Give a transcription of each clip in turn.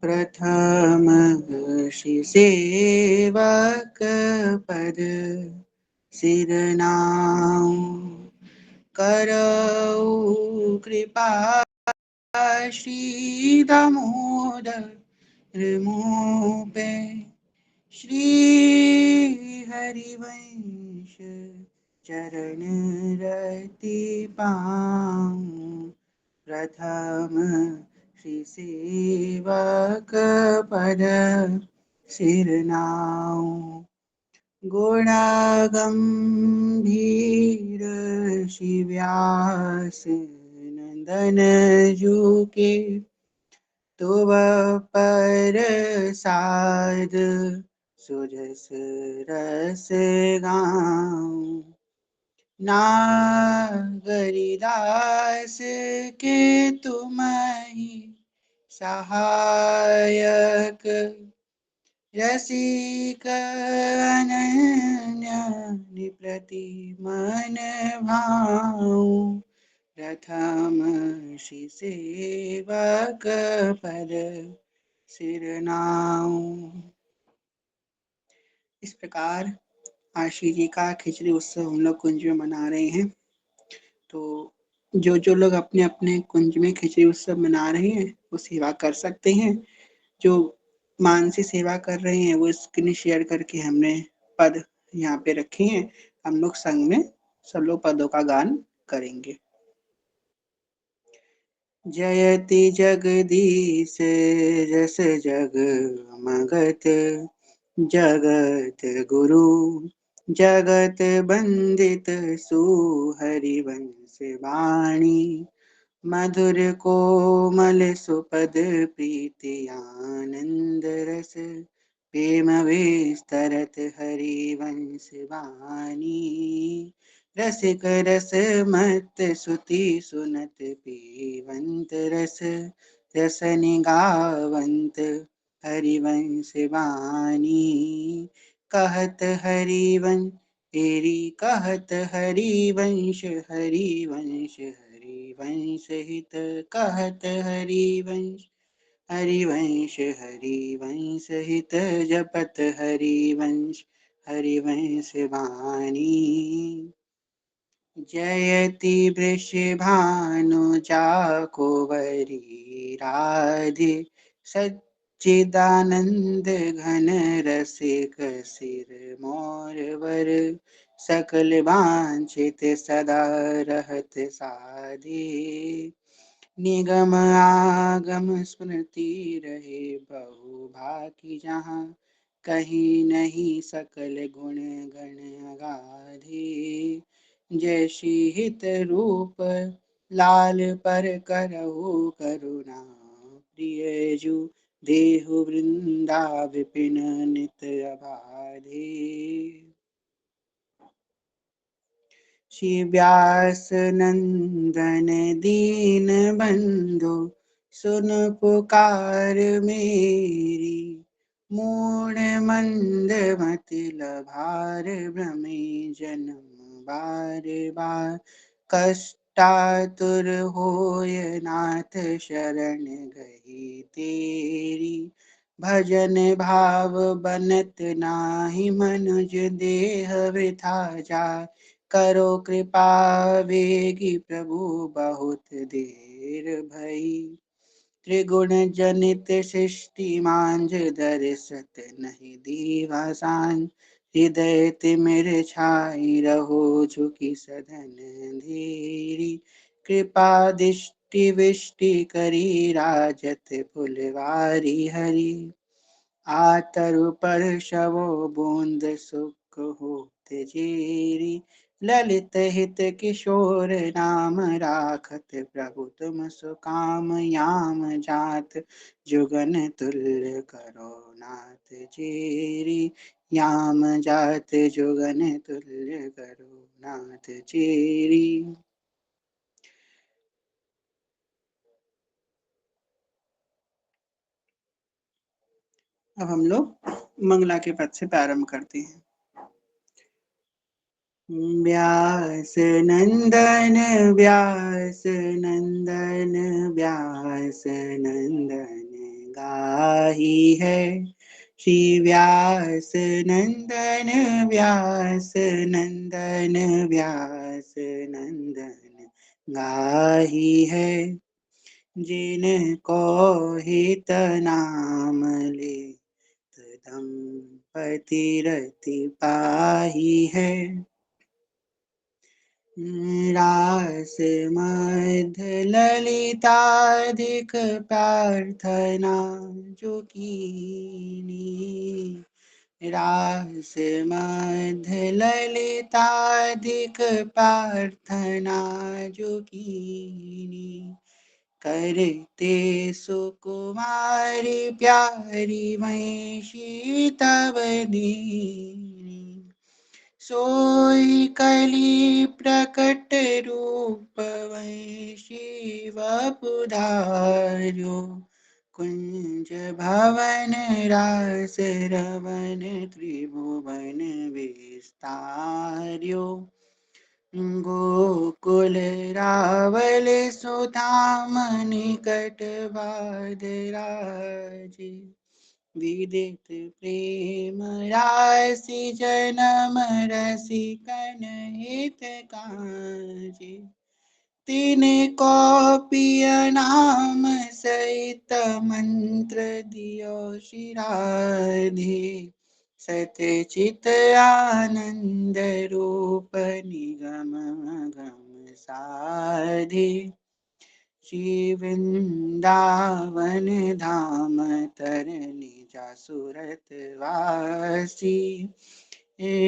प्रथम ऋषि सेवक पद सिरनाऊ करऊ कृपा श्री दामोदर मुँह पे श्री हरिवंश चरण रति पाऊं प्रथम श्री सेवक पद सिरनाऊं गुणागंभीर शिव्यास नंदन जू के तुव पर साध सुरस रस गाऊं नागरिदास के तुम ही सहायक रसिक अनन्य निप्रति मन भाऊं प्रथम श्री सेवक पद सिरनाऊं। इस प्रकार आशी जी का खिचड़ी उत्सव हम लोग कुंज में मना रहे हैं। तो जो लोग अपने अपने कुंज में खिचड़ी उत्सव मना रहे हैं वो सेवा कर सकते हैं। जो मानसी सेवा कर रहे हैं वो स्क्रीन शेयर करके हमने पद यहाँ पे रखे हैं। हम लोग संग में सब लोग पदों का गान करेंगे। जयति जगदीश जस जग मगत जगत गुरु जगत बंदित सुहरिवंश वाणी मधुर कोमल सुपद प्रीति आनंद रस प्रेम विस्तरत हरिवंश वाणी रसिक रस मत सुति सुनत पीवंत रस रसनि गावंत हरिवंश वाणी कहत हरिवंश तेरी कहत हरिवंश हरिवंश हरिवंश हित कहत हरिवंश हरिवंश हरिवंश हित जपत हरिवंश हरिवंश वाणी जयति वृषभानु जाको वरी राधे सच्चिदानंद घन रसिक सिर मोर वर सकल वांछित सदा रहत साधे निगम आगम स्मृति रहे बहु भाकी जहाँ कहीं नहीं सकल गुण गण अगाधे जैसी हित रूप लाल पर करहु करुणा प्रिय जू देहु वृंदा विपिन नित अबाधे श्री व्यास नंदन दीन बंधु सुन पुकार मेरी मूढ़ मंद मति लभार भ्रमे जन्म बार बार कष्टातुर होय नाथ शरण गही तेरी भजन भाव बनत नाही मनुज देह वृथा जाय करो कृपा वेगी प्रभु बहुत देर भई त्रिगुण जनित सृष्टि मांझ दर्शत नहीं दीवासान हृदय तिमिर छाई रहो झुकी सधन धीरी कृपा दृष्टि विष्टि करी राजत फुलवारी हरी आतरु पर शवो बूंद सुख होत जेरी ललित हित किशोर नाम राखत प्रभु तुम सुकाम याम जात जुगन तुल्य करो नाथ चेरी याम जात जुगन तुल्य करो नाथ चेरी। अब हम लोग मंगला के पद से प्रारंभ करते हैं। व्यास नंदन व्यास नंदन व्यास नंदन गाही है। श्री व्यास नंदन व्यास नंदन व्यास नंदन गाही है। जिनको हित नाम ले दंपति रति पाही है। रास मध्य ललिताधिक प्रार्थना जो कीनी। रास मध्य ललिताधिक प्रार्थना जो कीनी। करते सुकुमारी प्यारी महिषी तब दीनी। सोई कली प्रकट रूप वै शिव पुधार्यो। कुंज भवन रास रवन त्रिभुवन विस्तार्यो। गोकुल रावल सुधाम निकट बादराजी। विदित प्रेम राशि जन्म रसिकन हित काजी। तिनको पिय नाम सहित मंत्र दियो शिराधि। सतचित आनंद रूप निगम गम साधि। श्री वृंदावन धाम तरनी जासुरत वासी।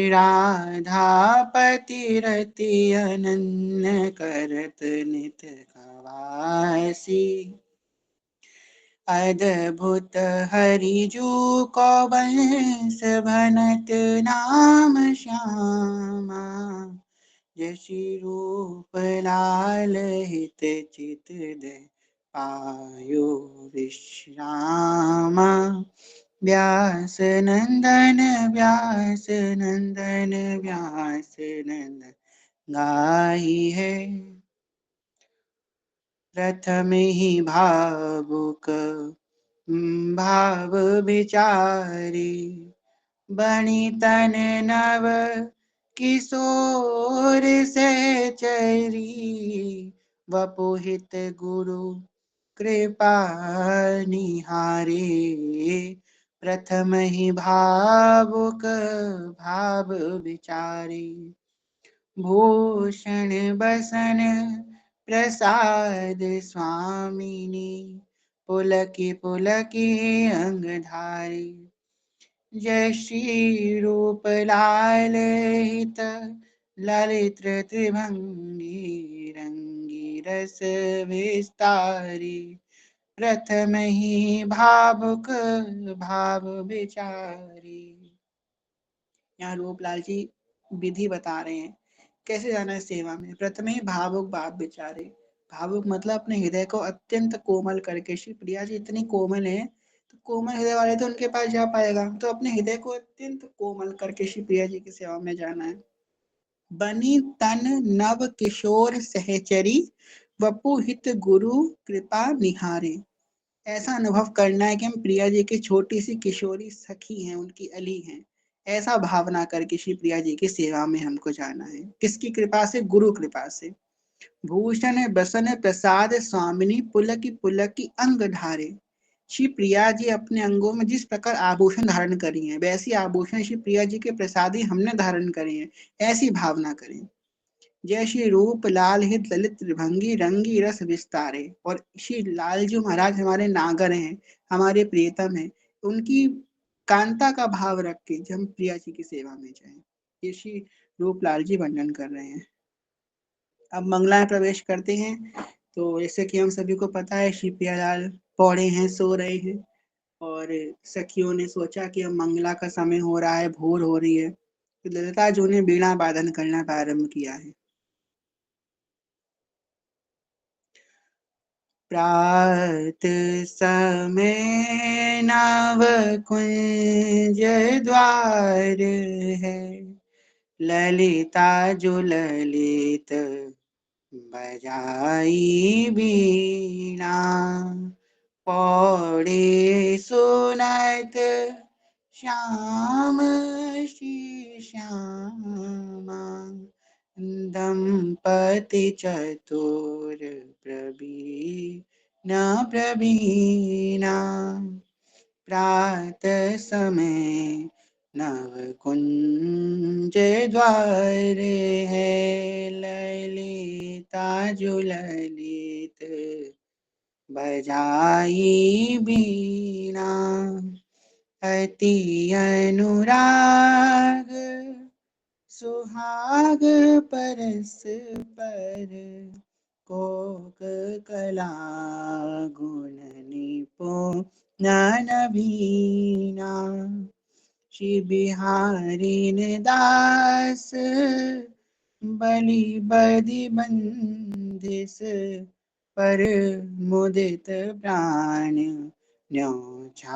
राधापति रति अनन्य करत नित खवासी। अद्भुत हरिजू को वंश भनत नाम श्यामा। जशी रूप लाल हित चित दे पायो विश्रामा। व्यास नंदन व्यास नंदन व्यास नंदन गाही है। प्रथम ही भावुक भाव विचारी। बनी तन नव किशोर से चरी। वपुहित गुरु कृपा निहारे। प्रथम ही भावुक भाव विचारी। भूषण बसन प्रसाद स्वामिनी। पुलकी पुलकी अंगधारी। जय श्री रूप लाल हित ललित त्रिभंगी रंगी रस विस्तारी। प्रथम ही भावुक भाव विचारी। यहाँ रूपलाल जी विधि बता रहे हैं कैसे जाना है सेवा में। प्रथम ही भावुक भाव विचारे। भावुक मतलब अपने हृदय को अत्यंत कोमल करके। श्री प्रिया जी इतनी कोमल है तो कोमल हृदय वाले तो उनके पास जा पाएगा। तो अपने हृदय को अत्यंत कोमल करके श्री प्रिया जी की सेवा में जाना है। बनी तन नव किशोर सहचरी। वपु हित गुरु कृपा निहारे। ऐसा अनुभव करना है कि हम प्रिया जी की छोटी सी किशोरी सखी हैं, उनकी अली हैं। ऐसा भावना करके श्री प्रिया जी की सेवा में हमको जाना है। किसकी कृपा से? गुरु कृपा से। भूषण बसन प्रसाद स्वामिनी पुलकी पुलकी अंग धारे। श्री प्रिया जी अपने अंगों में जिस प्रकार आभूषण धारण करी हैं वैसी आभूषण श्री प्रिया जी के प्रसादी हमने धारण करे हैं। ऐसी भावना करें। जय श्री रूप लाल हित ललित त्रिभंगी रंगी रस विस्तारे। और श्री लाल जी महाराज हमारे नागर हैं, हमारे प्रियतम हैं। उनकी कांता का भाव रख के जब हम प्रिया जी की सेवा में जाएं। ये श्री रूप लाल जी वर्णन कर रहे हैं। अब मंगला में प्रवेश करते हैं। तो जैसे कि हम सभी को पता है श्री प्रियालाल पौड़े हैं, सो रहे हैं। और सखियों ने सोचा कि अब मंगला का समय हो रहा है, भोर हो रही है। तो ललिता जी ने बीणा वादन करना प्रारंभ किया है। प्रात समय नव कुंज द्वार है। ललिता जो ललित बजाई बीणा। पौड़े सुनत श्याम श्री श्यामा, दंपति चतुर प्रवीण प्रवीणा। प्रातः समय नव कुंज द्वार है, ललिता जो ललित बजाई बीणा। अति अनुराग सुहाग परस्पर, कोक कला गुण निपुण नवीना। श्री बिहारी ने दास बलि बदि बंदिस, पर मुदित प्राण न्योछावर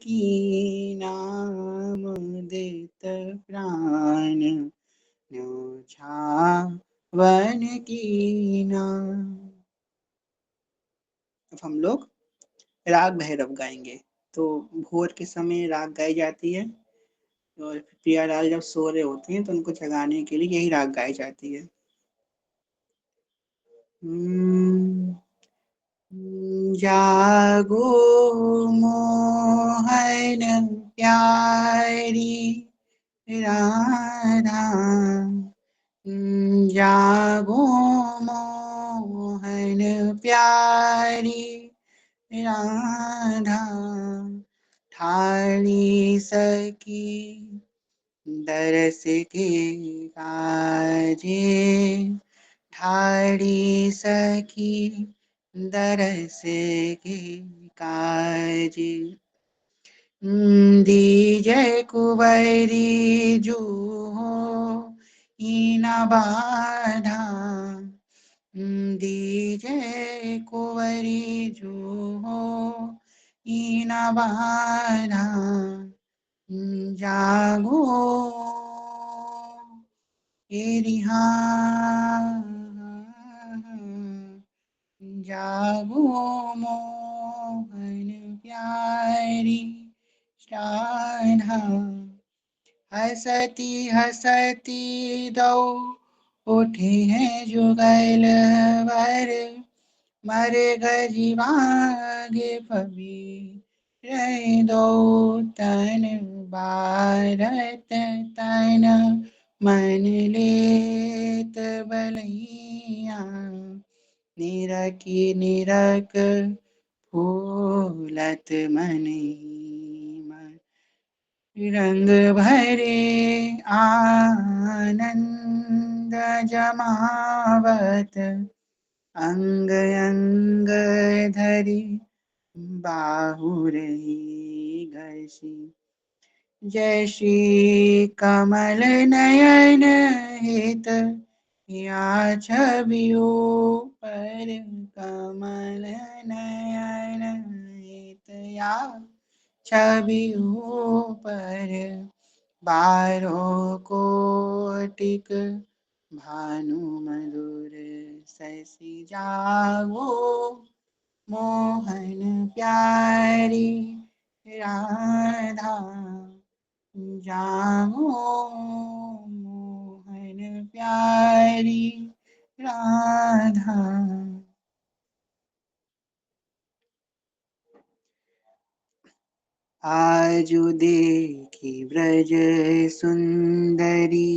कीना। मुदित प्राण न्योछावर कीना। अब हम लोग राग भैरव गाएंगे। तो भोर के समय राग गाई जाती है, और प्रियालाल जब सो रहे होते हैं तो उनको जगाने के लिए यही राग गाई जाती है। जागो मोहन प्यारी राधा, जागो मोहन प्यारी राधा। ठाड़ी सकी दरस के काजे, ठाड़ी सखी दरस के काज। दीजय कुंवरी जो हीना बाधा, दीजय कुंवरी जो हीना बाधा। जागो एरिहा, जागो मोहन प्यारी राधा। हसती हसती दो उठे हैं जुगल वर, मर गजीवागे पवी रह दो तन। भारत तन मन लेत बलैया, निरखी निरख फूलत मनी। रंग भरे आनंद जमावत, अंग अंग धरी बाहुरी घसी। जय श्री कमल नयन हित, या छवियों पर कमल नयन हित, या छवियों पर। बारों कोटिक भानु मधुर शशि, जागो मोहन प्यारी राधा। जागो मोहन प्यारी राधा। आजु देखी ब्रज सुंदरी,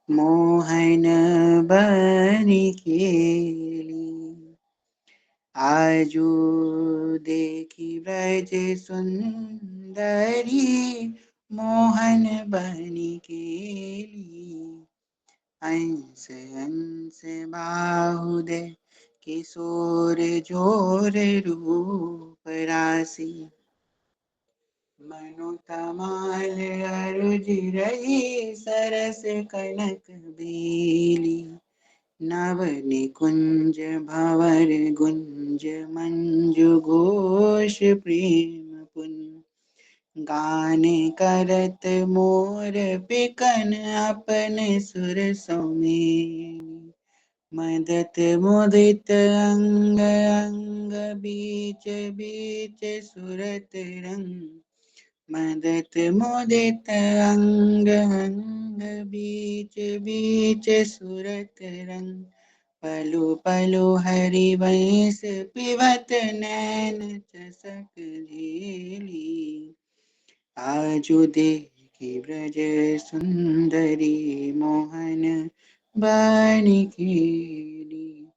मोहन बनी केली। आजू देखी ब्रज सुंदरी, मोहन बनी केली। हंस हंस बाहुदे किशोर जोर रूप राशि। मनु तमाल अरुज रही, सरस कनक बेली। नव निकुंज भंवर गुंज मंजु घोष प्रेम पुन। गान करत मोर पिकन अपन सुर सौमेली। मदत मुदित अंग अंग बीच बीच सुरत रंग मदत मुदित अंग अंग बीच बीच सुरत रंग पलु पलु हरि वंश पिबत नैन चसक झेली आजु देखी ब्रज सुंदरी मोहन बन खेली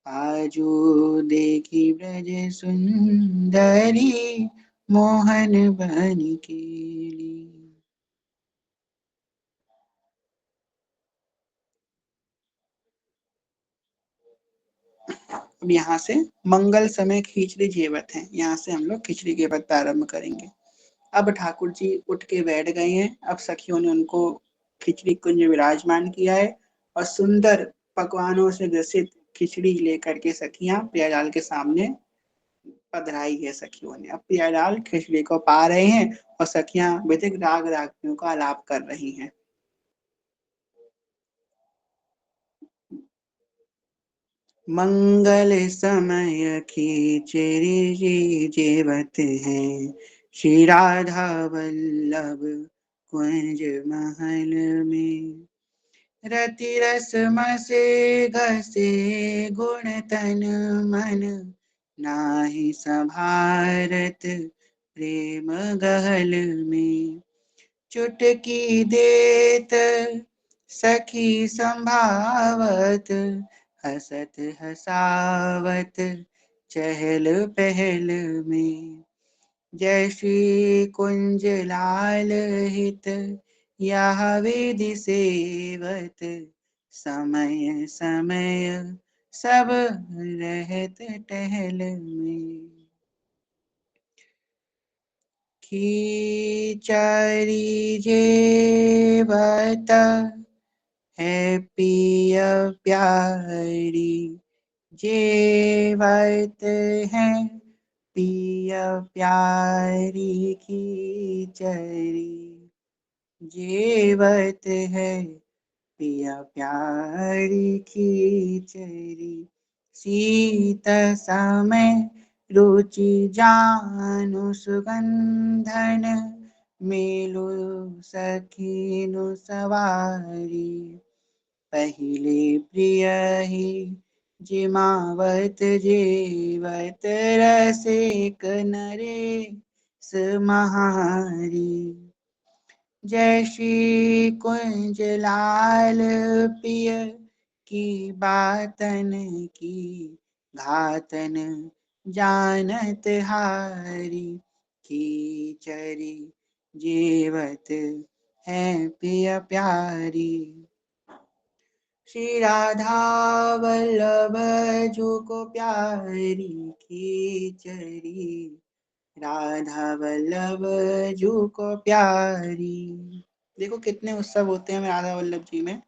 आजू देखी ब्रज सुंदरी मोहन बन केली। अब यहाँ से मंगल समय खिचड़ी जेवत है, यहाँ से हम लोग खिचड़ी के बाद प्रारंभ करेंगे। अब ठाकुर जी उठ के बैठ गए हैं। अब सखियों ने उनको खिचड़ी कुंज विराजमान किया है और सुंदर पकवानों से ग्रसित खिचड़ी लेकर के सखियां प्रियालाल के सामने पधराई है। सखियों ने अब प्रियालाल खिचड़ी को पा रहे हैं और सखियां विधिक राग रागियों का आलाप कर रही हैं। मंगल समय खिचड़ी जेवत हैं श्री राधा वल्लभ कुंज महल में रति रस मसे घसे गुण तन मन नाहि संभारत प्रेम गहल में चुटकी देत सखी संभावत हसत हसावत चहल पहल में जय श्री कुंज लाल हित यह विधि सेवत समय समय सब रहत टहल में खिचड़ी जेवत है पिय प्यारी जेवत है पिय प्यारी खिचड़ी जेवत है पिया प्यारी खिचड़ी शीत समय रुचि जानु सुगंधन मेलु सखीनु सवारी पहिले प्रिय ही जिमावत जेवत रसिक नरेश महारी जय श्री कुंज लाल पिय की बातन की घातन जानत हारी खिचड़ी जेवत है पिय प्यारी श्री राधा वल्लभ जू को प्यारी खिचड़ी राधा वल्लभ जू को प्यारी। देखो कितने उत्सव होते हैं राधा वल्लभ जी में,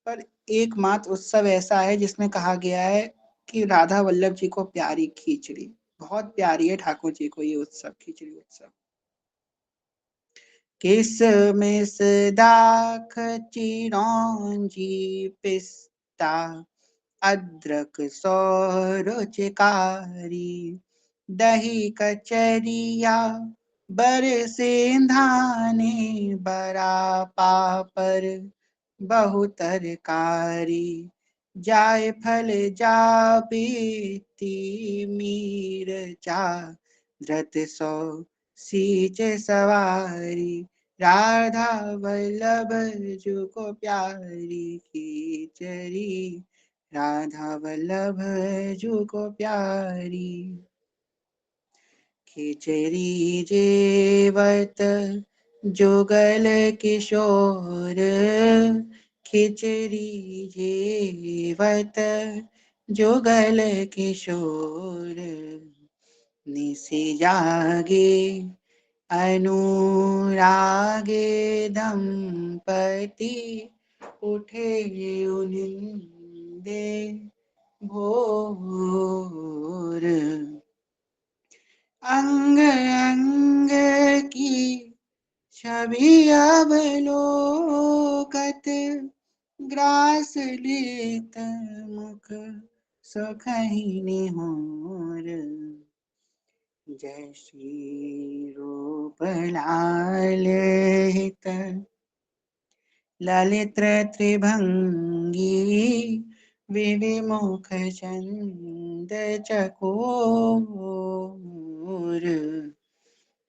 पर एकमात्र उत्सव ऐसा है जिसमें कहा गया है कि राधा वल्लभ जी को प्यारी खिचड़ी, बहुत प्यारी है ठाकुर जी को ये उत्सव, खिचड़ी उत्सव। किसमिस दाख चिरौंजी पिस्ता अदरक सौरुचिकारी दही कचरिया बरसेंधाने बड़ा पापर बहु तरकारी जायफल जावित्री मिर्चा धृत सौ सींच सवारी राधा वल्लभ जू को प्यारी खिचड़ी राधा वल्लभ जू को प्यारी खिचड़ी जेवत जुगल किशोर खिचड़ी जेवत जुगल किशोर निशि जागे अनुरागे दंपति उठे उनिंदे भोर अंग अंग की छवि अवलोकत ग्रास लेत मुख सखहि निहोर, जय श्री रूप लाल हित ललित त्रिभंगी, विविमुख चंद चकोर,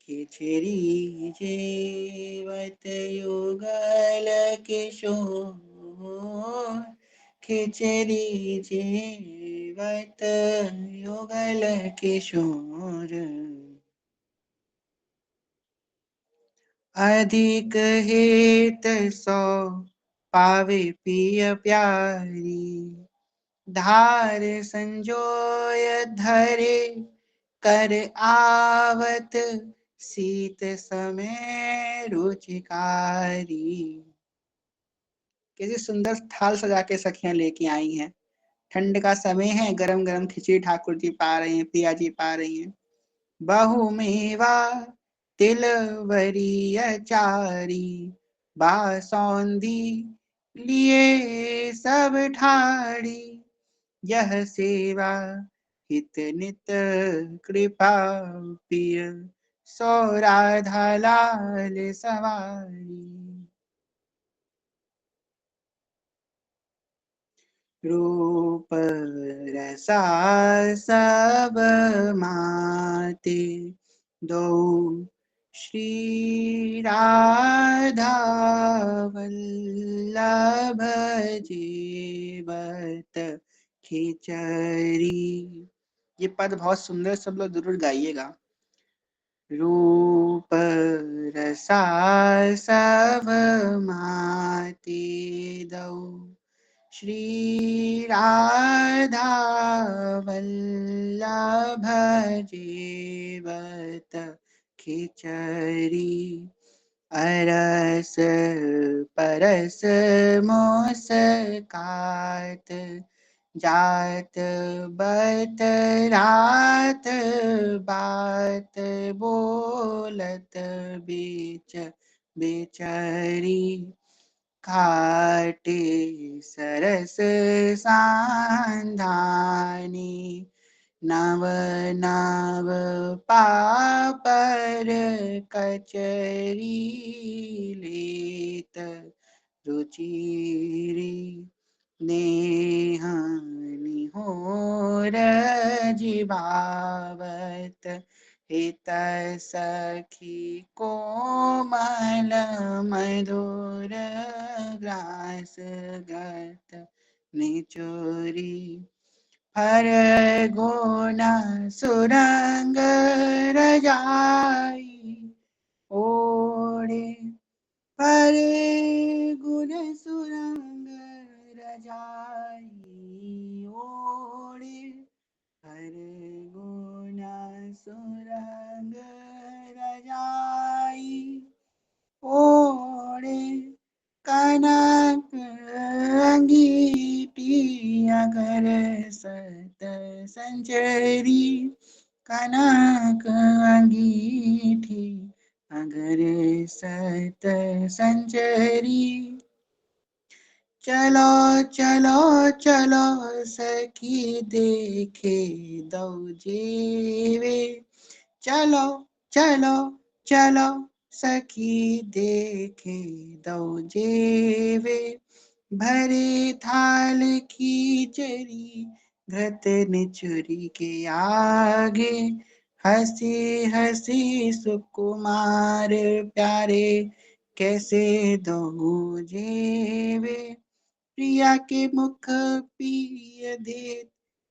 खिचरी जेवत युगल किशोर, खिचरी जेवत युगल किशोर, अधिक हेत सो पावे पिय प्यारी, धार संजोय धरे कर आवत, शीत समय रुचिकारी। कैसे सुंदर थाल सजा के सखियां लेके आई हैं। ठंड का समय है, गरम गरम खिचड़ी ठाकुर जी पा रहे हैं, पिया जी पा रही हैं। बहु मेवा तिलवरी अचारी, बासौंदी लिए सब ठाड़ी, यह सेवा हित नित कृपा पिय, सो राधा लाल सवारी। रूप रसा सब माते, दो श्री राधा वल्लभ जीवत खिचरी। ये पद बहुत सुंदर, सब लोग जरूर गाइएगा। रूप रसा सब माते, दो श्री राधा वल्लभ जीवत खिचरी, अरस परस मोस कात, जात बत रात बात, बोलत बीच बेचरी, खाटे सरस सांधानी, नव नव पापर कचरी, लेत रुचिरी, नेहा निहोर जिभावत, हित सखी कोमल मधुर, ग्रास गत निचोरी, हर गुना सुरंग रजाई, ओढ़े हर गुण सुरंग रजाई, ओढ़े हर गुण सुरंग रजाई, ओढ़े कनक अंगीठी, अगर सत संचरी, कनक अंगीठी अगर सत संचरी, चलो चलो चलो सखी देखे दो जेवे, चलो चलो चलो सखी देखे दो जेवे, भरे थाल खिचड़ी घृत निचुरी के आगे, हंसी हंसी सुकुमार प्यारे, कैसे दो जेवे, प्रिया के मुख पिय दे,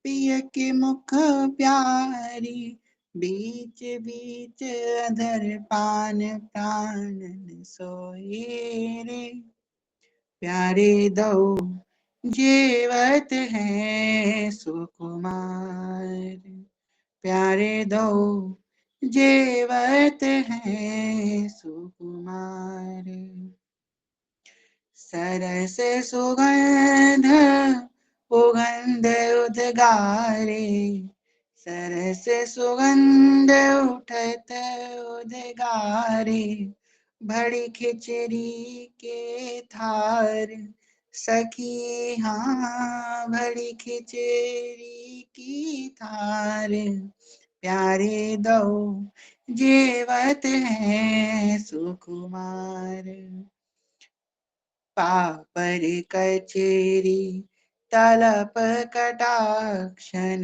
पिय के मुख प्यारी, बीच बीच अधर पान प्राणन सोए रे, प्यारे दो जेवत है सुकुमार, प्यारे दो जेवत है सुकुमार, सरस सुगंध उगंध उद्गारे, सरस सुगंध उठत उद्गारे, बड़ी खिचड़ी के थार सखी हाँ भरी खिचड़ी की थार प्यारे दो जेवत है सुकुमार पापर कचेरी तलप कटाक्षन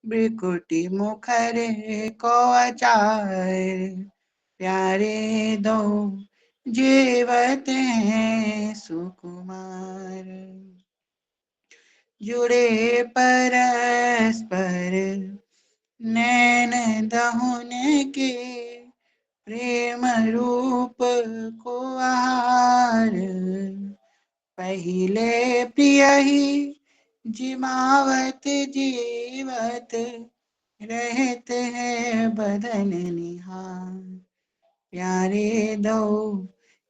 ब्रिकुटी मुखर को अचार प्यारे दो जीवत हैं सुकुमार जुड़े परस्पर नैन दहुन के प्रेम रूप को आहार पहिले प्रिय ही जिमावत जीवत रहते हैं बदन निहार प्यारे दो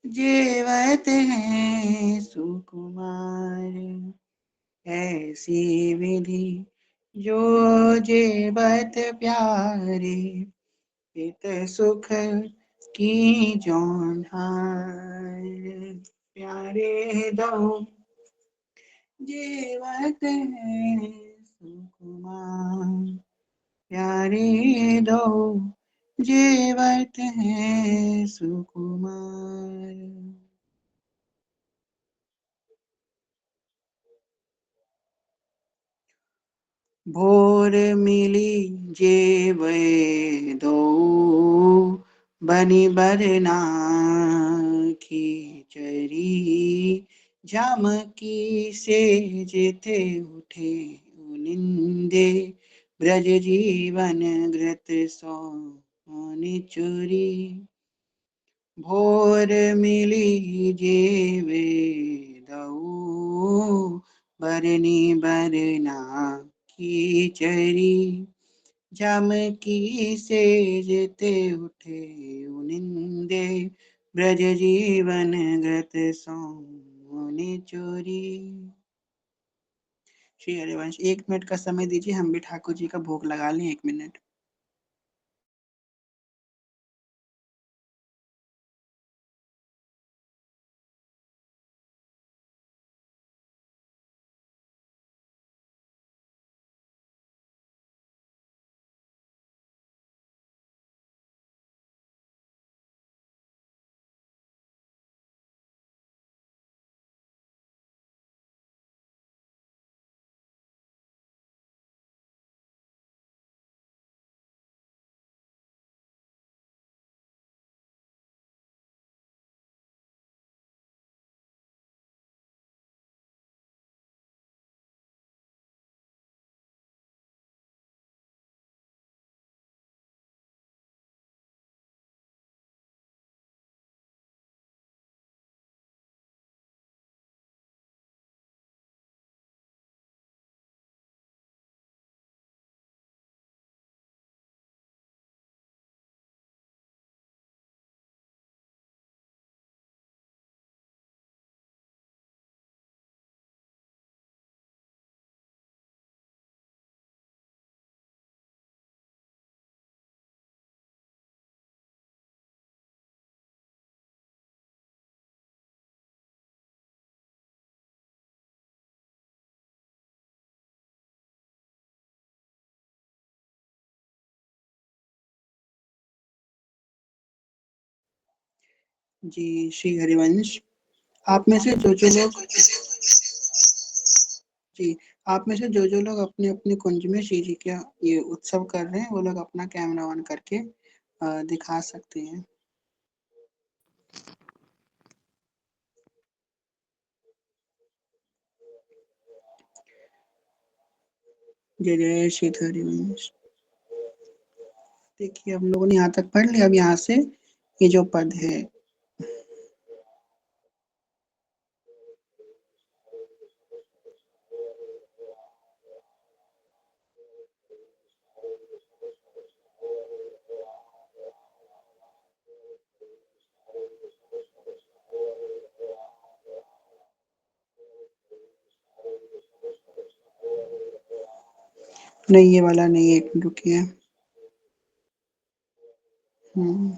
जीवत हैं सुकुमार ऐसी विधि जो जीवत प्यारे हित सुख की जौनहार प्यारे दो जीवत है सुकुमार प्यारे दो जीवत है सुकुमार भोर मिली जेब दो बनी बरना खिचरी झमकी से जिते उठे निंदे ब्रज जीवन घृत सो निचुरी भोर मिली जेवे दऊ बरनी बरना खिचरी झमकी से जेते उठे निंदे ब्रज जीवन गत सोने चोरी श्री हरिवंश 1 मिनट का समय दीजिए हम भी ठाकुर जी का भोग लगा लें 1 मिनट जी श्री हरिवंश आप में से जो लोग जी आप में से जो लोग अपने अपने कुंज में श्री जी का ये उत्सव कर रहे हैं वो लोग अपना कैमरा ऑन करके दिखा सकते हैं जय जय श्री हरिवंश देखिए हम लोगों ने यहाँ तक पढ़ लिया अब यहाँ से ये जो पद है नहीं ये वाला नहीं है एक मिनट रुकिए हम्म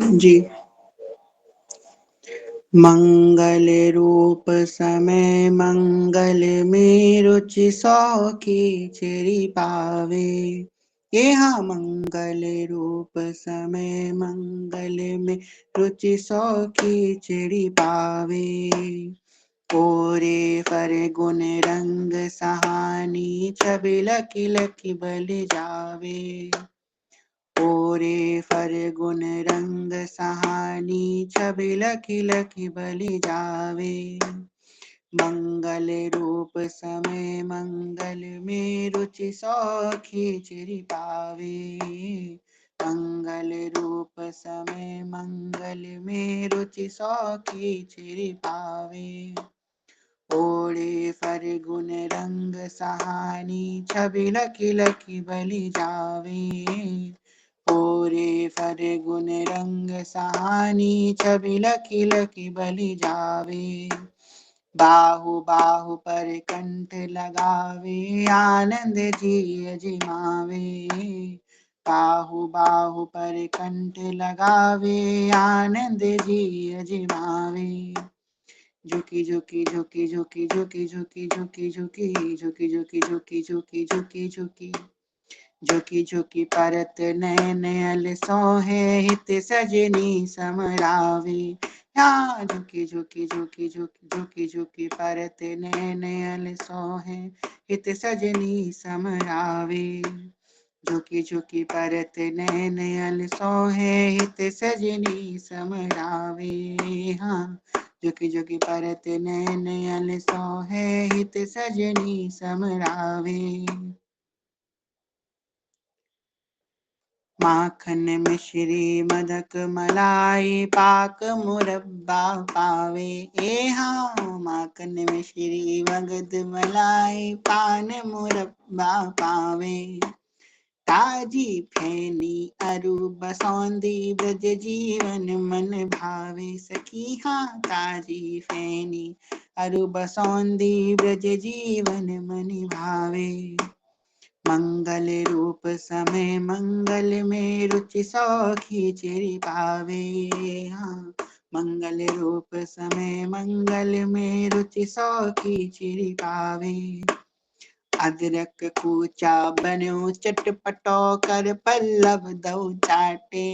जी। मंगल रूप समय मंगल में रुचि सौ खिचड़ी पावे। यहाँ मंगल रूप समय मंगल में रुचि सौ खिचड़ी पावे। ओरे फर गुण रंग सहानी छवि लखी लखी बल जावे। ओरे फर गुण रंग सहानी छवि लखी लखी बलि जावे। मंगल रूप समय मंगल में रुचि सौ खिचड़ी पावे। मंगल रूप समय मंगल में रुचि सौ खिचड़ी पावे। ओरे फर गुण रंग सहानी छवि लखी लखी बलि जावे। ओरे फर गुण रंग सहानी छवि लखी लखी बलि जावे। बाहु बाहु पर कंठ लगावे आनंद जी अजमावे। बाहु बाहु पर कंठ लगावे आनंद जी अजमावे। झुकी झुकी झुकी झुकी झुकी झुकी झुकी झुकी झुकी झुकी झुकी झुकी झुकी झुकी झुकी झुकी परत नैन अल सोहे हित सजनी समरावे। यहाँ झुकी झुकी झुकी झुकी झुकी झुकी परत नैन अल सोहे हित सजनी समरावे। झुकी झुकी परत नैन अल सोहे हित सजनी समरावे। हाँ झुकी झुकी परत नैन अल सोहे हित सजनी समरावे। माखन मिश्री मदक मलाई पाक मुरब्बा पावे। हाँ माखन मिश्री मगध मलाई पान मुरब्बा पावे। ताजी फैनी अरु बसौंदी ब्रज जीवन मन भावे। सखी हाँ ताजी फैनी अरु बसौंदी ब्रज जीवन मन भावे। मंगल रूप समय मंगल में रुचि सौ खिचड़ी पावे। हाँ मंगल रूप समय मंगल में रुचि सौ खिचड़ी पावे। अदरक कूचा बनो चटपटो कर पल्लव दो चाटे।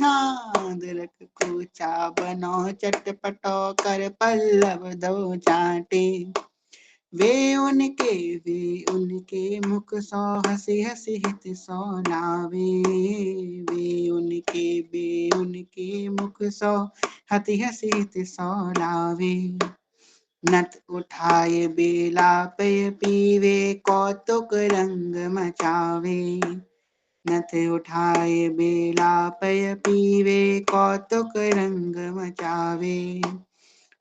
हाँ अदरक कूचा बनो चटपटो कर पल्लव दो चाटे। वे उनके मुख सौ हंसी हंसी हित सौ लावे। वे उनके मुख सौ हंसी हंसी हित सौ लावे। नथ उठाए बेला पे पीवे कौतुक रंग मचावे। नथ उठाए बेला पे पीवे कौतुक रंग मचावे।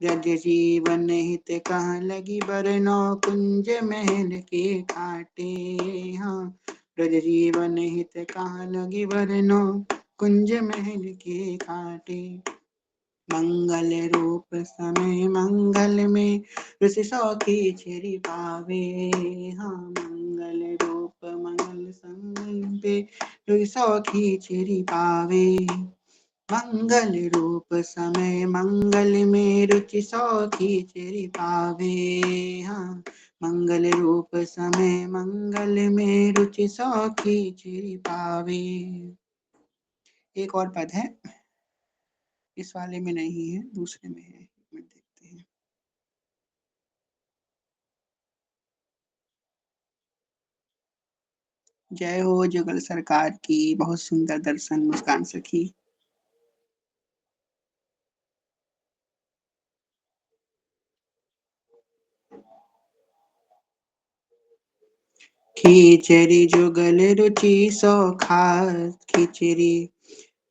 ब्रज जीवन हित कहाँ लगी बरनो कुंज महल के काटे। हाँ ब्रज जीवन हित कहाँ लगी बरनो कुंज महल के काटे। मंगल रूप समय मंगल में रुचि सौ खिचड़ी पावे। हाँ मंगल रूप मंगल समय पे रुचि सौ खिचड़ी पावे। मंगल रूप समय मंगल में रुचि सौ खिचड़ी पावे। हाँ मंगल रूप समय मंगल में रुचि सौ खिचड़ी पावे। एक और पद है, इस वाले में नहीं है, दूसरे में है, देखते हैं। जय हो जुगल सरकार की, बहुत सुंदर दर्शन मुस्कान सखी। खिचड़ी जुगल रुचि सौ खात खिचड़ी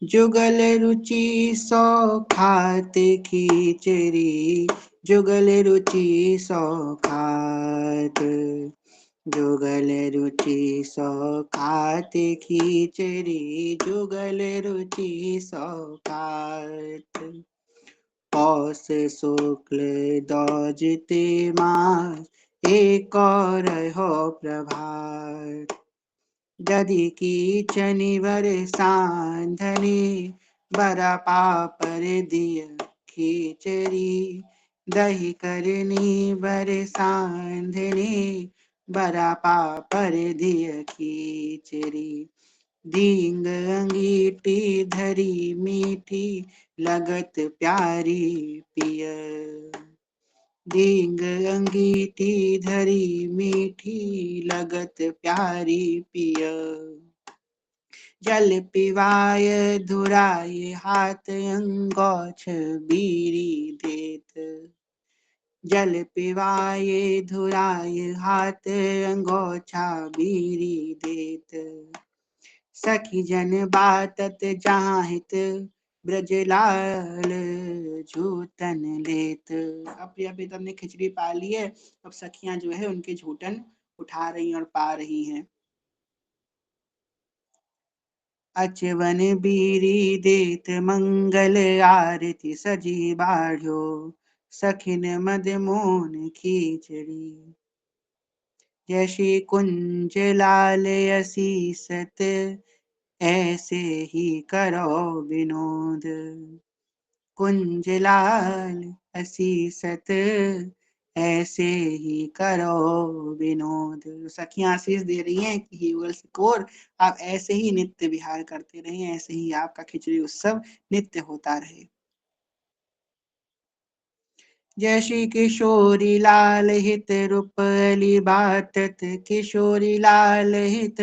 जुगल रुचि सौ खात खिचड़ी जुगल रुचि सौ खात। जुगल रुचि सौ खात खिचड़ी जुगल रुचि सौ खात। पौष शुक्ल दौजते मास एक और हो प्रभात। दधि की चनिवर सांधने बरा पापर दिय खिचड़ी, दही करनी बर सांधनी, बरा पापर दिय खिचड़ी। दींग अंगीठी धरी मीठी, लगत प्यारी पिय। दींग अंगीठी धरी मीठी, लगत प्यारी पिय। जल पिवाय धुराय हाथ, अंगोछ बीरी देत। जल पिवाय धुराय हाथ, अंगोछा बीरी देत। सखी जन बातत जहाँ हित, ब्रजलाल झूठन लेत। अब अभी तुमने खिचड़ी पा ली है, अब सखियां जो है उनके झूठन उठा रही और पा रही हैं। अचवन बीरी देत मंगल आरती सजी बाढ़ो, सखिन मद मोन खीचड़ी। यशी कुंज लाल असीसत, ऐसे ही करो विनोद। कुंज लाल असीसत, ऐसे ही करो विनोद। सखियां आशीष दे रही हैं कि हे युगल किशोर, आप ऐसे ही नित्य विहार करते रहे, ऐसे ही आपका खिचड़ी उत्सव नित्य होता रहे। जय श्री किशोरी लाल हित रूपली बाटत, किशोरी लाल हित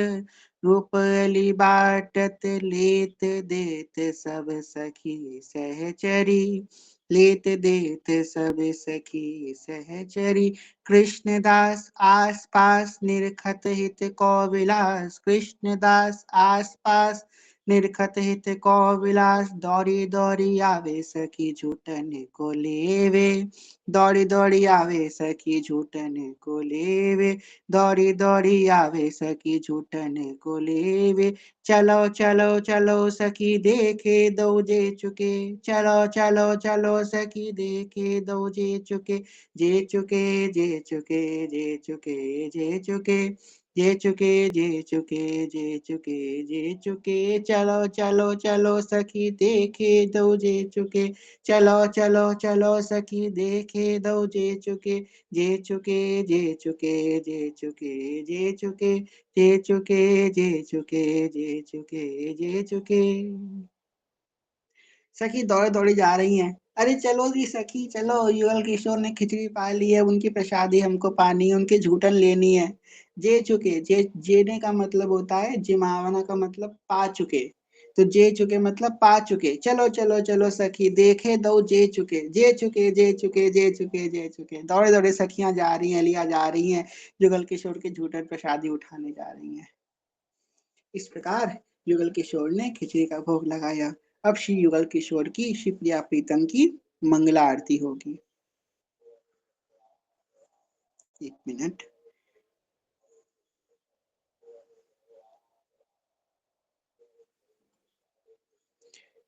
रूपली बाटत। लेत देत सब सखी सहचरी, लेत देत सब सखी सहचरी। कृष्णदास आस पास निरखत हित को विलास, कृष्णदास आस पास निरखत हित को विलास। दौड़ी दौड़ी आवे सखी झूठन को लेवे, दौड़ी दौड़ी आवे सखी झूठन को लेवे। दौड़ी दौड़ी आवे सखी झूठन को लेवे। चलो चलो चलो सखी देखे दो जे चुके, चलो चलो चलो सखी देखे दो जे चुके। जे चुके जे चुके जे चुके जे चुके जे चुके जे चुके जे चुके जे चुके। चलो चलो चलो सखी देखे दो जे चुके, चलो चलो चलो सखी देखे दो जे चुके। जे चुके जे चुके जे चुके जे चुके जे चुके जे चुके जे चुके जे चुके। सखी दौड़े दौड़ी जा रही हैं। अरे चलो जी सखी चलो, युगल किशोर ने खिचड़ी पा ली है, उनकी प्रसादी हमको पानी है, उनके झूठन लेनी है। जे चुके, जे जेने का मतलब होता है जिमावना का मतलब पा चुके, तो जे चुके मतलब पा चुके। चलो चलो चलो सखी देखे दो जे चुके, जे चुके जे चुके जे चुके जे चुके। दौड़े दौड़े सखियां जा रही हैं, लिया जा रही हैं, युगल किशोर के झूठन प्रसादी उठाने जा रही हैं। इस प्रकार युगल किशोर ने खिचड़ी का भोग लगाया। अब श्री युगल किशोर की श्री प्रिया प्रीतम की मंगला आरती होगी। एक मिनट।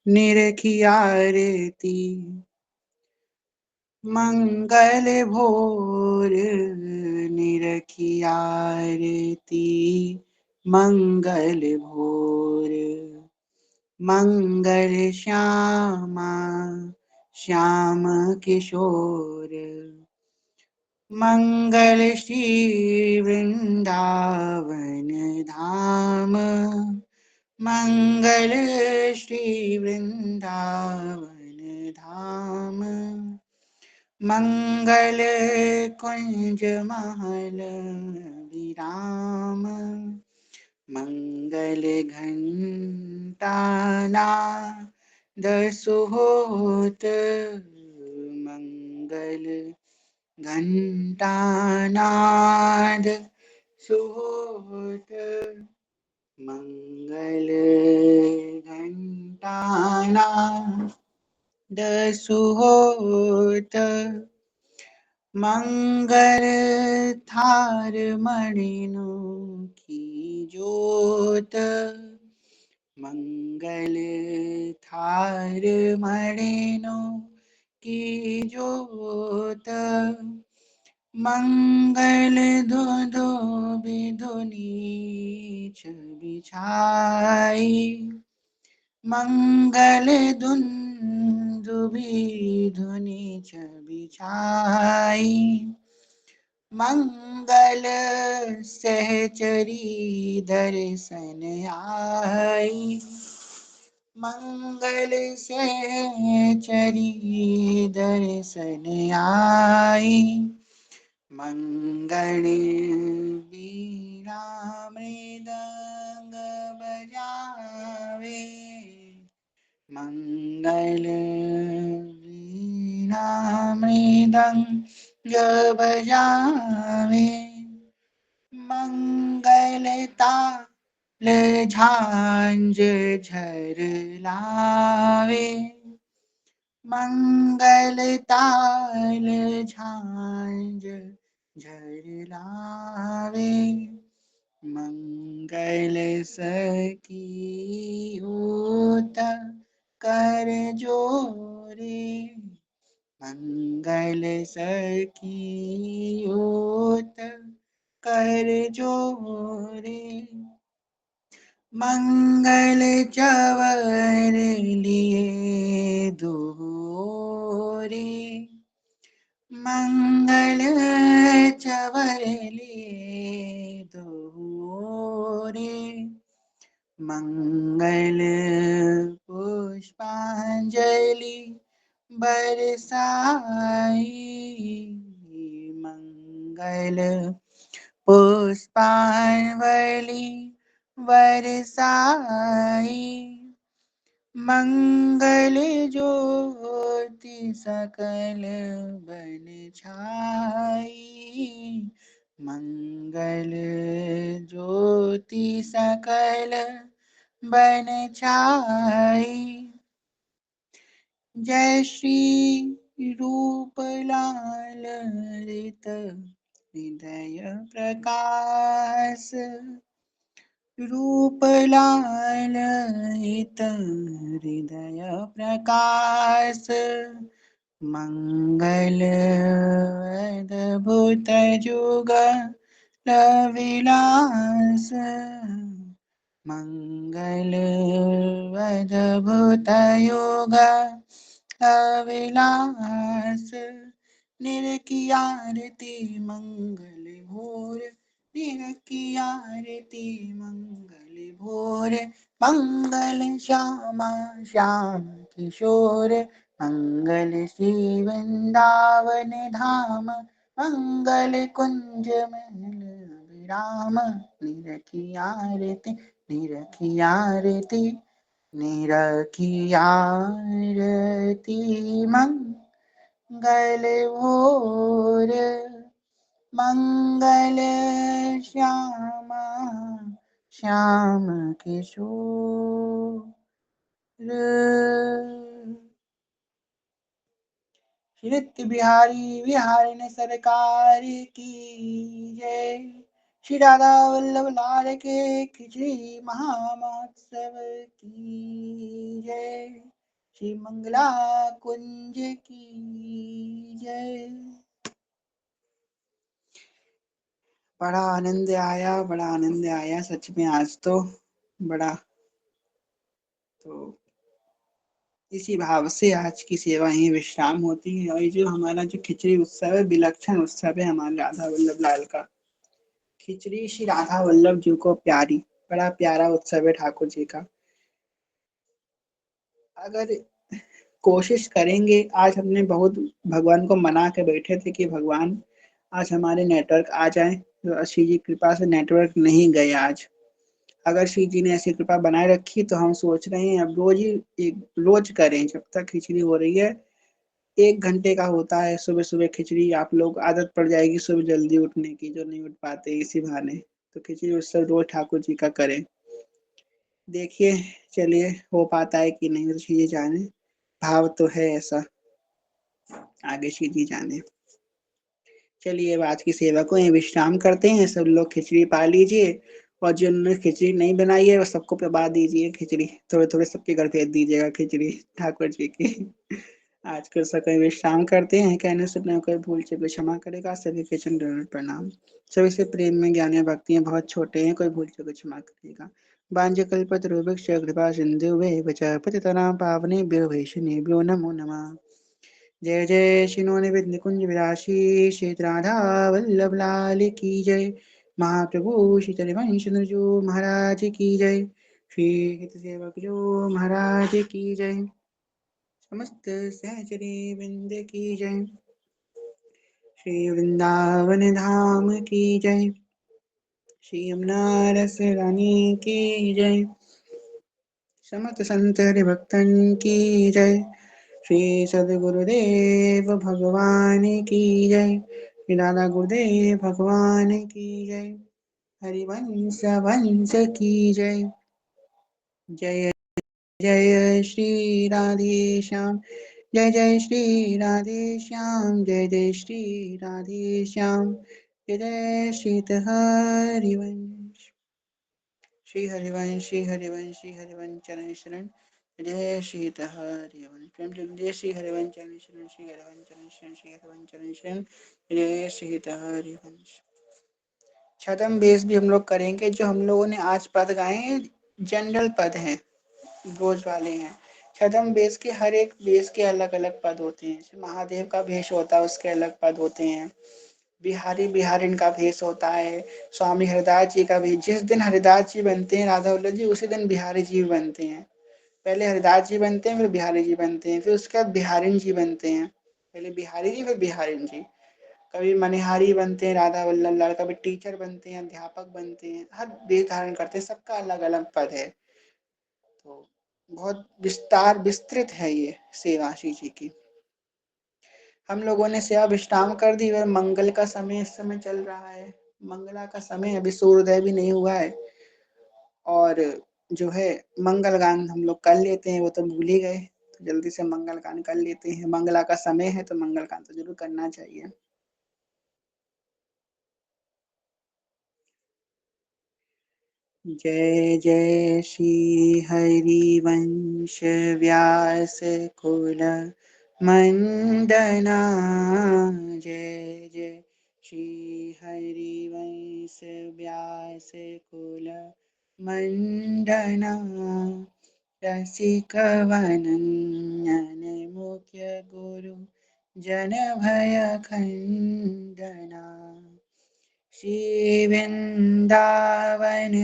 निरखी आरती मंगल भोर, निरखी आरती मंगल भोर। मंगल श्यामा श्याम किशोर, मंगल श्री वृंदावन धाम, मंगल श्री वृंदावन धाम। मंगल कुंज महल विराम, मंगल घंटाना दसहोत। मंगल घंटानाद सुहोत, मंगल घंटाना दसहोत। मंगल थार मणिनु की जोत, मंगल थार मणिनु की जोत। मंगल धो धो बिधुनी बिछाई, मंगल दुंदुभि धुनि छवि छाई, मंगल सहचरी दर्शन आई, मंगल सहचरी दर्शन आई, मंगल बीणा मृदंग बजावे, मंगल वीणा मृदंग बजावे, मंगलता झांझ झर लावे, मंगल ताल झांझ झर लावे, मंगल सखी होत कर जोरे, मंगल सखी होत कर जोरे, मंगल चवर लिए दोरे, मंगल चवर लिए दोरे, मंगल पुष्पांजलि बरसाई, मंगल पुष्पांजलि बरसाई, मंगल ज्योति सकल बन छाई, मंगल ज्योति सकल बन छाई, जय श्री रूप लाल ऋत हृदय प्रकाश, रूप लाल हित हृदय प्रकाश, मंगल अद्भुत जुग विलास, मंगल अद्भुत योग अविलास, निर की आरती मंगल भोर, निर की आरती मंगल भोर, मंगल श्यामा श्याम किशोर, मंगल श्री वृंदावन धाम, मंगल कुंज महल विराम, निर की आरती निर की आरती, निर की आरती मंगल भोर, मंगल श्यामा श्याम किशोर। श्री बिहारी बिहारी सरकार की जय। श्री राधा वल्लभ लाल के खिचड़ी महामहोत्सव की जय। श्री मंगला कुंज की जय। बड़ा आनंद आया सच में आज तो बड़ा। तो इसी भाव से आज की सेवा ही विश्राम होती है। और ये जो हमारा जो खिचड़ी उत्सव है, विलक्षण उत्सव है हमारे राधा वल्लभ लाल का। खिचड़ी श्री राधा वल्लभ जी को प्यारी, बड़ा प्यारा उत्सव है ठाकुर जी का। अगर कोशिश करेंगे, आज हमने बहुत भगवान को मना के बैठे थे कि भगवान आज हमारे नेटवर्क आ जाए, तो श्री जी कृपा से नेटवर्क नहीं गए आज। अगर श्री जी ने ऐसी कृपा बनाए रखी तो हम सोच रहे हैं अब रोज करें। जब तक खिचड़ी हो रही है 1 घंटे का होता है सुबह सुबह खिचड़ी, आप लोग आदत पड़ जाएगी सुबह जल्दी उठने की, जो नहीं उठ पाते इसी बहाने। तो खिचड़ी उत्सव रोज ठाकुर जी का करें। देखिए चलिए हो पाता है कि नहीं, तो चीजें जाने, भाव तो है ऐसा, आगे चीजें जाने। चलिए अब आज की सेवा को यहीं विश्राम करते हैं। सब लोग खिचड़ी पा लीजिए, और जिन्होंने खिचड़ी नहीं बनाई है वो सबको पा दीजिए खिचड़ी, थोड़े थोड़े सबके घर भेज दीजिएगा खिचड़ी ठाकुर जी की। आज के समय विश्राम करते हैं। कहने से न कोई भूल चूक क्षमा करेगा। सभी के चरण प्रणाम। सभी से प्रेम में ज्ञान भक्ति बहुत छोटे हैं, कोई भूल चूक क्षमा करेगा। वाञ्छकल्पतरुभ्यश्च कृपा सिन्धुभ्येव च पतितनां पावनेभ्यो वैष्णवेभ्यो नमो नमः। जय जय श्री नवनिवेद निकुंज विराशी श्री राधा वल्लभ लाल की जय। महाप्रभु श्री चरवंश जो महाराज की जय। श्री हित सेवक जो महाराज की जय। समस्त सहचरी वृंद की जय। श्री वृंदावन धाम की जय। श्री यमुना रस रानी की जय। समस्त संत हरिभक्तन की जय। श्री सद्गुरुदेव भगवान की जय। श्री दादा गुरुदेव भगवान की जय। हरिवंश वंश की जय। जय जय श्री राधे श्याम। जय जय श्री राधे श्याम। जय जय श्री राधे श्याम। जय जय श्री हरिवंश। श्री हरिवंश श्री हरिवंश श्री हरिवंश चरण शरण। जय श्री हरिवंश। प्रेम से जय श्री हरिवंश चरण शरण। श्री हरिवंश चरण शरण। श्री हरिवंश चरण शरण। जय श्री हरिवंश। छदम बेस भी हम लोग करेंगे। जो हम लोगों ने आज पद गाए हैं जनरल पद हैं, रोज वाले हैं। छदम बेस के हर एक बेस के अलग अलग पद होते हैं। महादेव का भेष होता है, उसके अलग पद होते हैं। बिहारी बिहारिन का भेष होता है। स्वामी हरिदास जी का भी, जिस दिन हरिदास जी बनते हैं राधा वल्लभ जी, उसी दिन बिहारी जी बनते हैं। पहले हरिदास जी बनते हैं, फिर बिहारी जी बनते हैं, फिर उसके बाद बिहारिन जी बनते हैं। पहले बिहारी जी, फिर बिहारिन जी। कभी मनिहारी बनते हैं राधा वल्लभ लाल, कभी टीचर बनते हैं, अध्यापक बनते हैं, हर वेश धारण करते हैं। सबका अलग अलग पद है। तो बहुत विस्तार विस्तृत है ये सेवा श्री जी की। हम लोगों ने सेवा विश्राम कर दी और मंगल का समय इस समय चल रहा है। मंगला का समय, अभी सूर्योदय भी नहीं हुआ है। और जो है मंगल गान हम लोग कर लेते हैं, वो तो भूल ही गए। तो जल्दी से मंगल गान कर लेते हैं। मंगला का समय है तो मंगल गान तो जरूर करना चाहिए। जय जय श्री हरिवंश व्यास कुल मंदना। जय जय श्री हरिवंश व्यास कुल मंदना। रसिक वनन मुख्य गुरु जन भय खंडना। श्री वृंदावन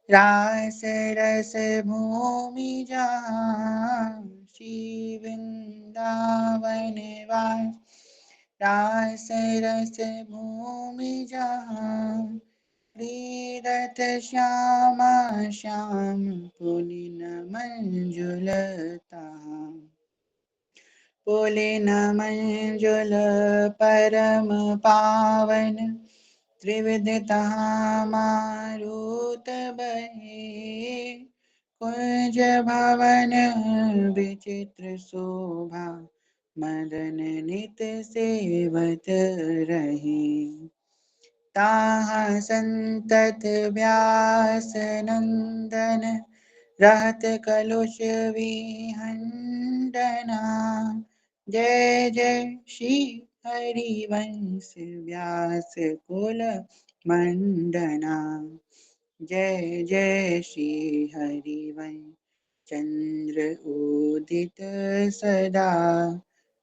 रास रस भूमि जहाँ। श्री वृंदावन रास रस भूमि जहाँ। प्रीरत श्यामा श्याम पुलिन मंजुलता। पुलिन मंजुल परम पावन। त्रिविधता मारुत बहे। कुंज भवन विचित्र शोभा। मदन नित सेवत रहे। ताहाँ संतत व्यास नंदन। रहत कलुष विहंडना। जय जय श्री हरिवंश व्यास कुल मंडना। जय जय श्री हरिवंश चंद्र उदित सदा।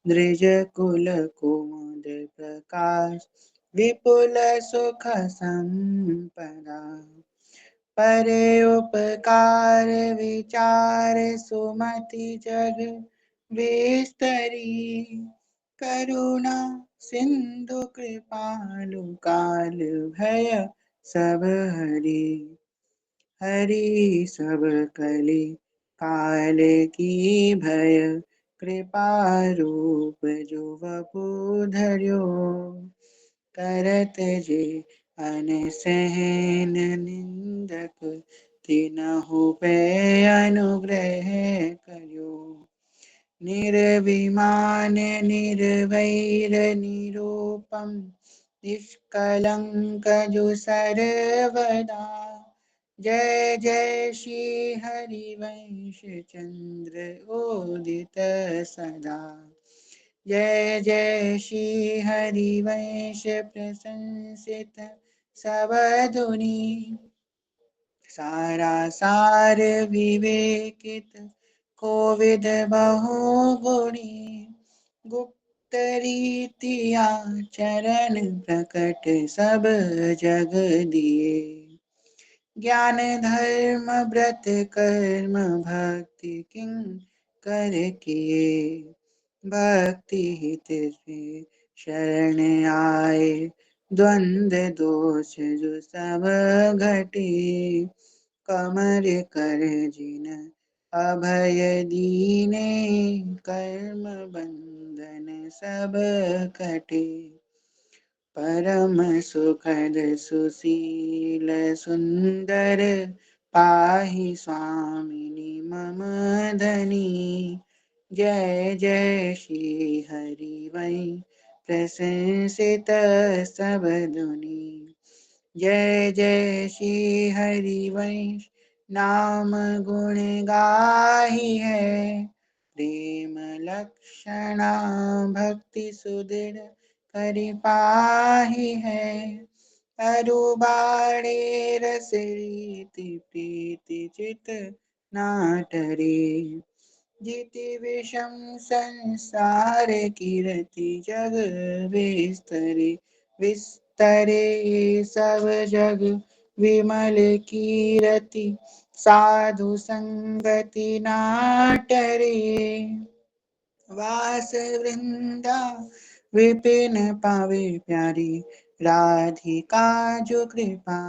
दृज कुल कुमुद प्रकाश। विपुल सुख संपदा। परे उपकार विचार सुमति जग विस्तरी। करुणा सिंधु कृपालु काल भय सब हरि। हरि सब कली काल की भय। कृपा रूप जो वपु धर्यो। करत जे अनसहन निंदक। तिनहु पे अनुग्रह करो। निर्विमान निर्वैर निरूपम। निष्कलंक जो सर्वदा। जय जय श्री हरिवंश चंद्र उदित सदा। जय जय श्री हरिवंश प्रशंसित सब धुनि। सारा सार विवेकित कोविद बहुगुणी गुप्त रीतिया चरण प्रकट सब जग दिए ज्ञान धर्म व्रत कर्म भक्ति किं कर किए भक्ति हित से शरण आए द्वंद्व दोष जो सब घटे कमर कर जिन अभय दीने कर्म बंधन सब कटे परम सुखद सुशील सुंदर पाहि स्वामिनी मम धनी जय जय श्री हरि वै प्रशंसित सब धुनि जय जय श्री हरि वंश नाम गुण गाही है प्रेम लक्षणा भक्ति सुदृढ़ करि पाही है अरु बाणे रस रीति प्रीति चित नाटरे जीति विषम संसार कीरति जग विस्तरे विस्तरे सब जग विमल कीरति साधु संगति नाटरे वास वृंदा विपिन पावे प्यारी राधिका जो कृपा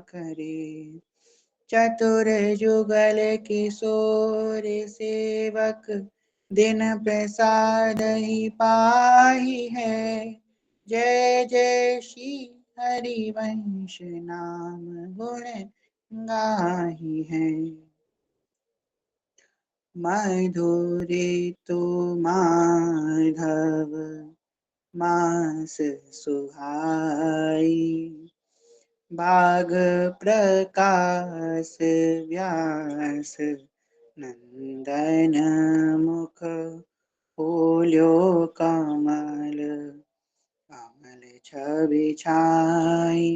करे चतुर जुगल किशोर सेवक दिन प्रसाद ही पाही है जय जय श्री हरिवंश नाम गुण गाही है मधुरे तो माधव मास सुहाई बाग प्रकाश व्यास नंदन मुख फूल्यो कमल कमल छवि छाई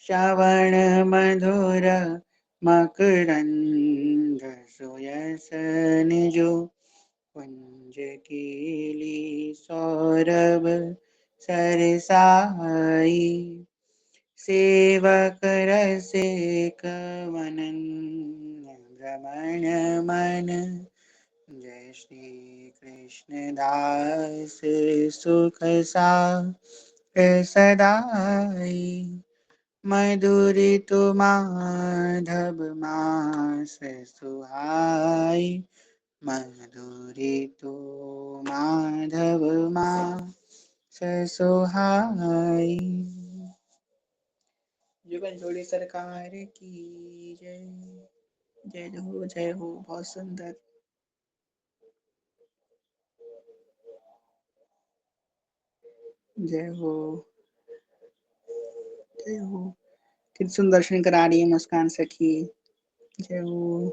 श्रवण मधुर मकरंद सुयस निजो कुंज केली सौरभ सरसाई सेवक रसिक वनन भ्रमण मन जय श्री कृष्ण दास सुख सा सदाई मधुरी तु माधव मास सुहाई मधुरी तु माधव मास सुहाई जुगल जोड़ी सरकार की जय जय हो बहुत सुंदर जय हो कितने सुंदर दर्शन करा रही है मुस्कान सखी जय हो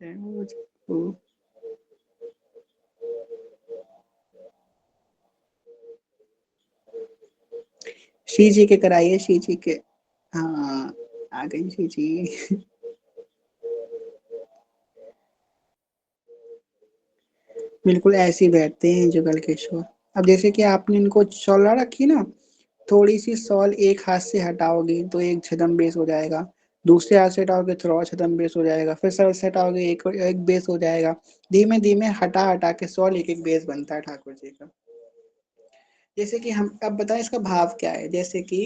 जय हो जय हो श्री जी के कराइए श्री जी के हाँ आ गई श्री जी बिल्कुल ऐसे ही बैठते हैं जुगल किशोर अब जैसे कि आपने इनको शॉला रखी ना थोड़ी सी सॉल एक हाथ से हटाओगे तो एक छदम बेस हो जाएगा दूसरे हाथ से हटाओगे थोड़ा और छदम बेस हो जाएगा फिर सर से हटाओगे एक एक बेस हो जाएगा धीमे धीमे हटा हटा के सॉल एक एक बेस बनता है ठाकुर जी का जैसे कि हम अब बताएं इसका भाव क्या है जैसे कि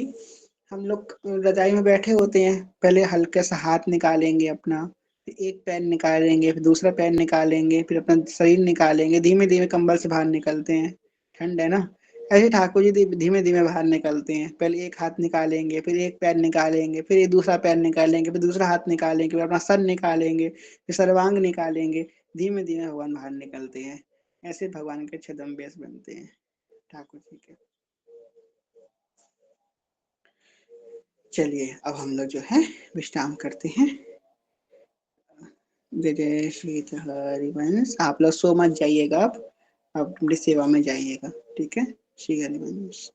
हम लोग रजाई में बैठे होते हैं पहले हल्के सा हाथ निकालेंगे अपना फिर एक पैर निकालेंगे फिर दूसरा पैर निकालेंगे फिर अपना शरीर निकालेंगे धीमे धीमे कंबल से बाहर निकलते हैं ठंड है ना ऐसे ठाकुर जी धीमे धीमे बाहर निकलते हैं पहले एक हाथ निकालेंगे फिर एक पैर निकालेंगे फिर एक दूसरा पैर निकालेंगे फिर दूसरा हाथ निकालेंगे फिर अपना सर निकालेंगे फिर सर्वांग निकालेंगे धीमे धीमे भगवान बाहर निकलते हैं ऐसे भगवान के छदम बेस बनते हैं ठाकुर जी के चलिए अब हम लोग जो है विश्राम करते हैं जय जय श्री हरिवंश आप लोग सो मत जाइएगा अब आप अपनी सेवा में जाइएगा। ठीक है? श्री हरिवंश।